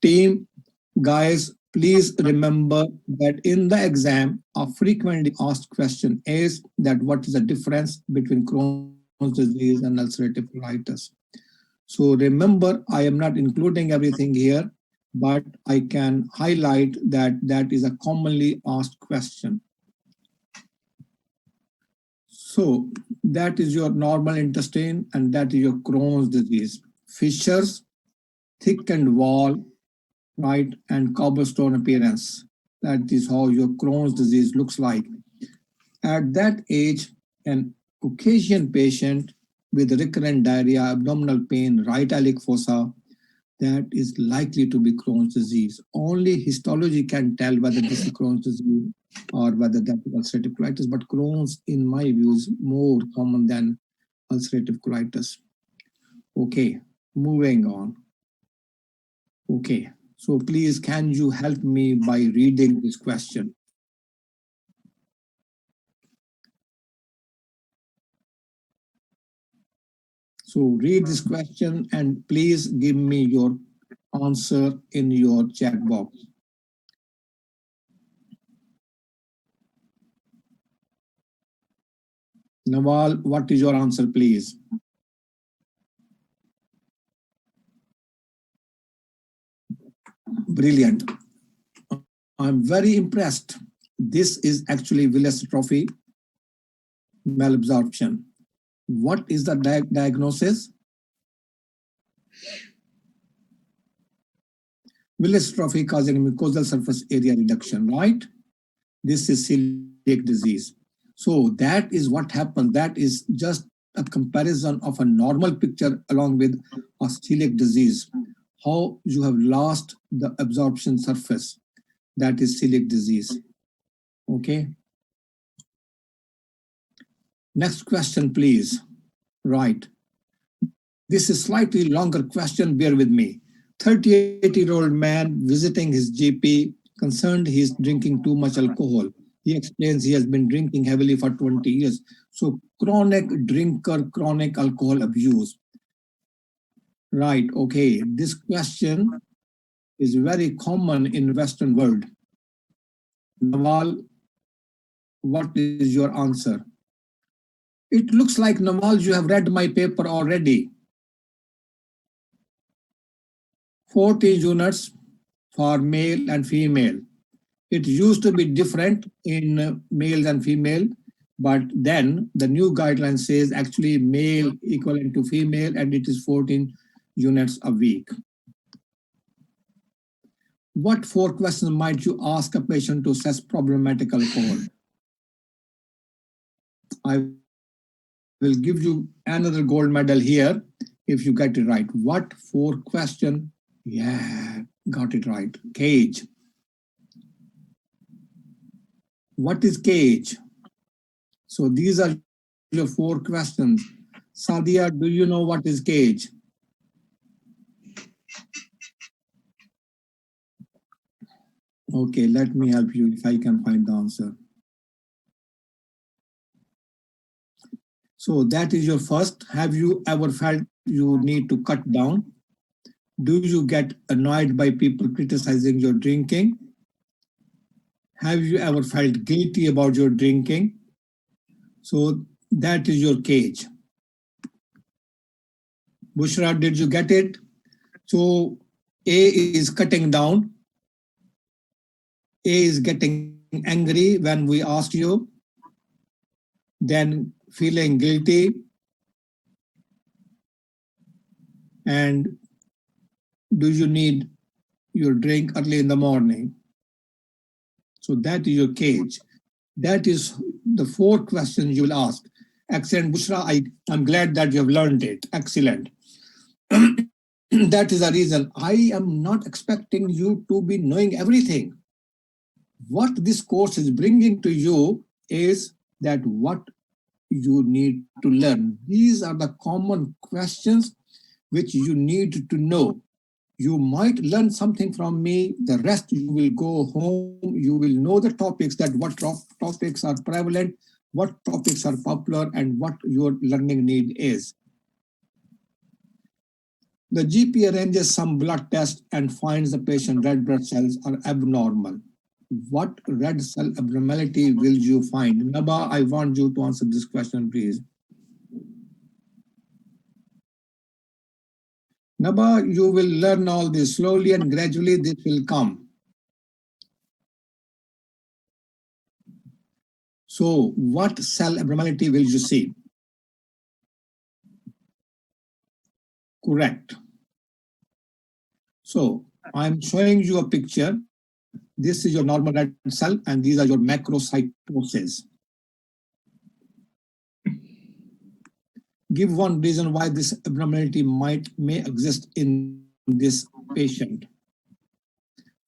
Team, guys, please remember that in the exam, a frequently asked question is that what is the difference between Crohn's disease and ulcerative colitis? So remember, I am not including everything here, but I can highlight that that is a commonly asked question. So that is your normal intestine and that is your Crohn's disease. Fissures, thickened wall, right, and cobblestone appearance. That is how your Crohn's disease looks like. At that age, an Caucasian patient with recurrent diarrhea, abdominal pain, right iliac fossa, that is likely to be Crohn's disease. Only histology can tell whether this is Crohn's disease or whether that is ulcerative colitis, but Crohn's, in my view, is more common than ulcerative colitis. Okay, moving on. Okay, so please, can you help me by reading this question? So read this question and please give me your answer in your chat box. Nawal, what is your answer, please? Brilliant. I'm very impressed. This is actually Willis trophy malabsorption. What is the diagnosis? Willis trophy causing mucosal surface area reduction, right? This is celiac disease. So that is what happens. That is just a comparison of a normal picture along with a celiac disease. How you have lost the absorption surface. That is celiac disease. Okay. Next question, please. Right. This is slightly longer question, bear with me. 38-year-old man visiting his GP, concerned he is drinking too much alcohol. He explains he has been drinking heavily for 20 years. So chronic drinker, chronic alcohol abuse. Right, okay. This question is very common in Western world. Nawal, what is your answer? It looks like, Nawal, you have read my paper already. 40 units for male and female. It used to be different in males and female, but then the new guideline says actually male equivalent to female and it is 14 units a week. What 4 questions might you ask a patient to assess problematic alcohol? I will give you another gold medal here if you get it right. What 4 question? Yeah, got it right. Cage. What is cage? So these are your 4 questions. Sadia, do you know what is cage? Okay, let me help you if I can find the answer. So that is your first. Have you ever felt you need to cut down? Do you get annoyed by people criticizing your drinking? Have you ever felt guilty about your drinking? So that is your cage. Bushra, did you get it? So A is cutting down. A is getting angry when we asked you. Then feeling guilty. And do you need your drink early in the morning? So that is your cage. That is the 4 questions you will ask. Excellent, Bushra. I'm glad that you have learned it. Excellent. That is the reason I am not expecting you to be knowing everything. What this course is bringing to you is that what you need to learn. These are the common questions which you need to know. You might learn something from me. The rest you will go home. You will know the topics, that what topics are prevalent, what topics are popular, and what your learning need is. The GP arranges some blood test and finds the patient red blood cells are abnormal. What red cell abnormality will you find? Naba, I want you to answer this question, please. Naba, you will learn all this slowly and gradually this will come. So what cell abnormality will you see? Correct. So I'm showing you a picture. This is your normal red cell and these are your macrocytoses. Give one reason why this abnormality may exist in this patient.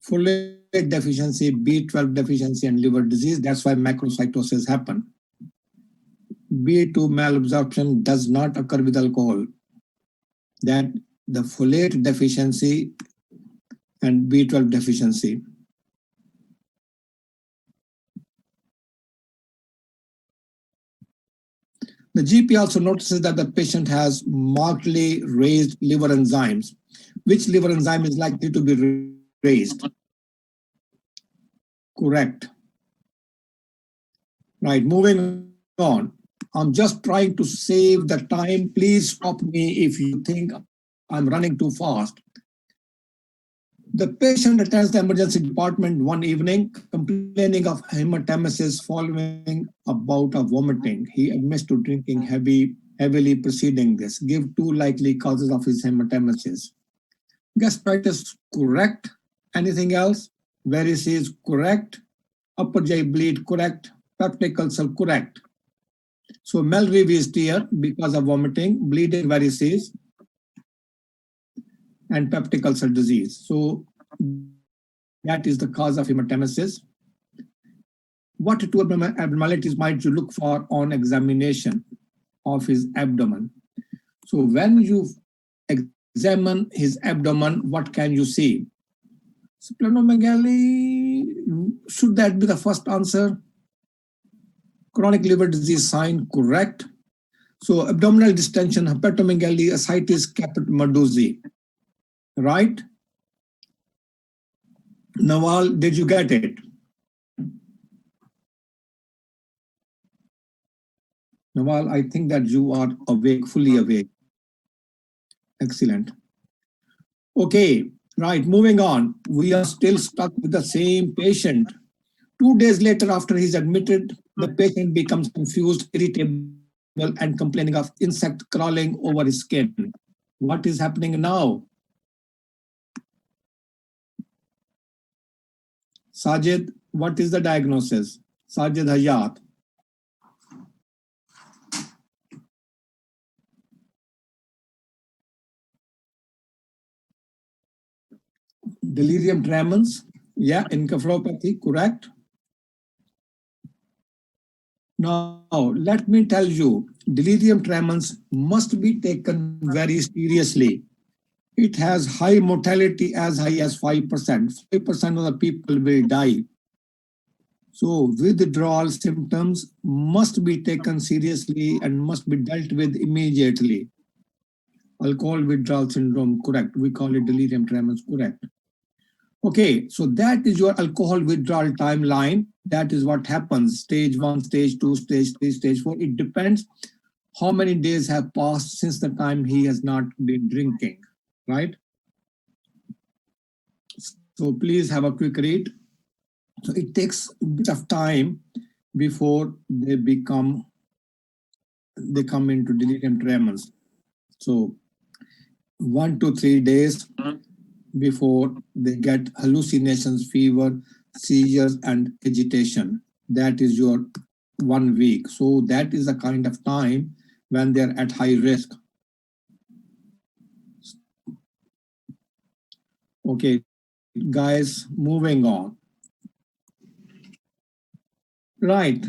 Folate deficiency, B12 deficiency, and liver disease. That's why macrocytosis happen. B2 malabsorption does not occur with alcohol. That the folate deficiency and B12 deficiency. The GP also notices that the patient has markedly raised liver enzymes. Which liver enzyme is likely to be raised? Correct. Right, moving on. I'm just trying to save the time. Please stop me if you think I'm running too fast. The patient attends the emergency department one evening, complaining of hematemesis following a bout of vomiting. He admits to drinking heavily preceding this. Give two likely causes of his hematemesis. Gastritis, correct. Anything else? Varices, correct. Upper GI bleed, correct. Peptic ulcer, correct. So Malrivis tear because of vomiting, bleeding varices, and peptic ulcer disease. So that is the cause of hematemesis. What two abnormalities might you look for on examination of his abdomen? So when you examine his abdomen, what can you see? Splenomegaly, should that be the first answer? Chronic liver disease sign, correct. So abdominal distension, hepatomegaly, ascites caput-medusae, right? Nawal, did you get it? Nawal, I think that you are awake, fully awake. Excellent. Okay, right, moving on. We are still stuck with the same patient. 2 days later, after he's admitted, the patient becomes confused, irritable, and complaining of insect crawling over his skin. What is happening now? Sajid, what is the diagnosis? Sajid Hayat. Delirium tremens, yeah, encephalopathy, correct. Now, let me tell you, delirium tremens must be taken very seriously. It has high mortality as high as 5%. 5% of the people will die. So withdrawal symptoms must be taken seriously and must be dealt with immediately. Alcohol withdrawal syndrome, correct. We call it delirium tremens, correct. Okay, so that is your alcohol withdrawal timeline. That is what happens. Stage 1, stage 2, stage 3, stage 4. It depends how many days have passed since the time he has not been drinking, right? So please have a quick read. So it takes a bit of time before they come into delirium tremens. So 1 to 3 days before they get hallucinations, fever, seizures, and agitation. That is your 1 week. So that is the kind of time when they're at high risk. Okay, guys, moving on. Right.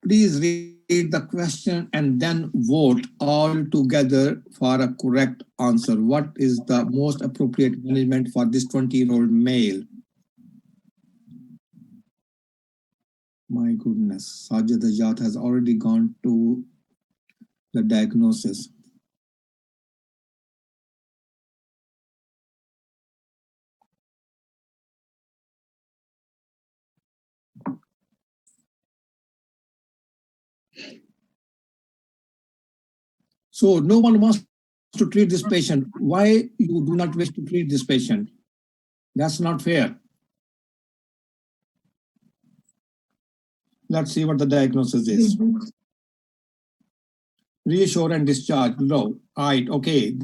Please read the question and then vote all together for a correct answer. What is the most appropriate management for this 20-year-old male? My goodness, Sajid Ajat has already gone to the diagnosis. So no one wants to treat this patient. Why you do not wish to treat this patient? That's not fair. Let's see what the diagnosis is. Reassure and discharge. No, right, okay,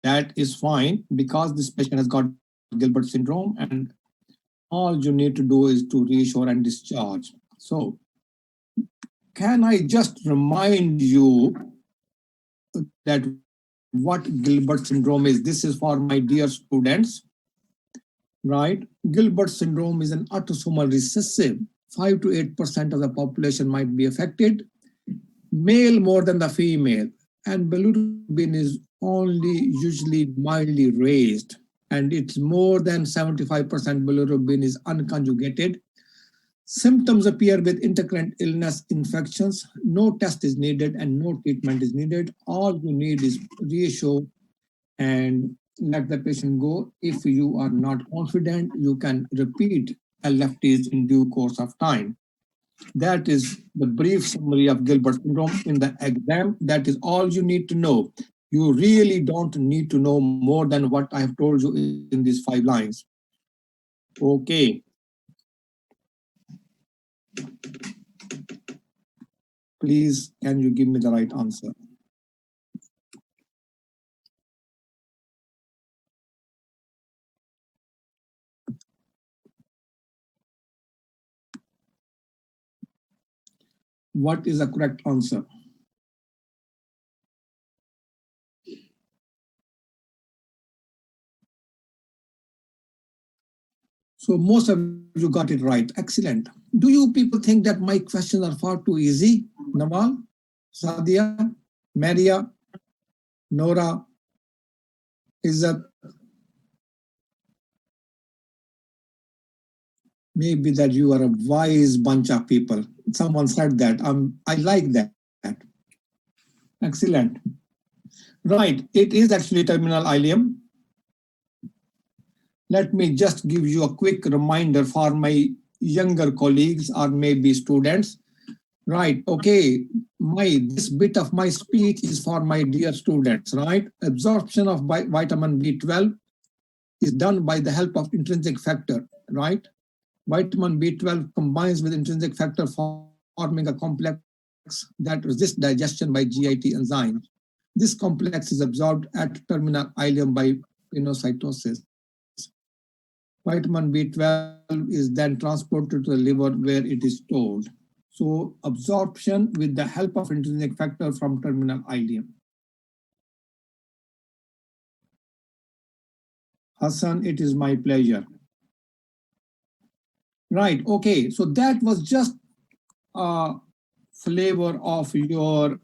that is fine because this patient has got Gilbert syndrome and all you need to do is to reassure and discharge. So can I just remind you that what Gilbert syndrome is? This is for my dear students, right? Gilbert syndrome is an autosomal recessive. 5 to 8% of the population might be affected. Male more than the female. And bilirubin is only usually mildly raised. And it's more than 75% bilirubin is unconjugated. Symptoms appear with intercurrent illness infections. No test is needed and no treatment is needed. All you need is reassure and let the patient go. If you are not confident, you can repeat LFTs in due course of time. That is the brief summary of Gilbert syndrome in the exam. That is all you need to know. You really don't need to know more than what I have told you in these 5 lines. Okay. Please, can you give me the right answer? What is the correct answer? So most of you got it right. Excellent. Do you people think that my questions are far too easy? Nawal, Sadia, Maria, Nora, Izzat? Maybe that you are a wise bunch of people. Someone said that. I like that. Excellent. Right. It is actually terminal ileum. Let me just give you a quick reminder for my younger colleagues or maybe students. Right, okay, this bit of my speech is for my dear students, right? Absorption of vitamin B12 is done by the help of intrinsic factor, right? Vitamin B12 combines with intrinsic factor forming a complex that resists digestion by GIT enzymes. This complex is absorbed at terminal ileum by pinocytosis. Vitamin B12 is then transported to the liver where it is stored. So absorption with the help of intrinsic factor from terminal ileum. Hassan, it is my pleasure. Right, okay, so that was just a flavor of your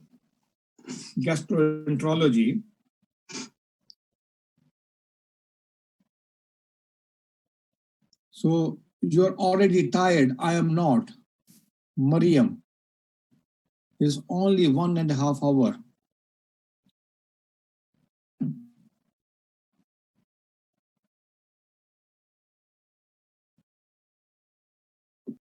gastroenterology. So you're already tired. I am not. Mariam is only 1.5 hours.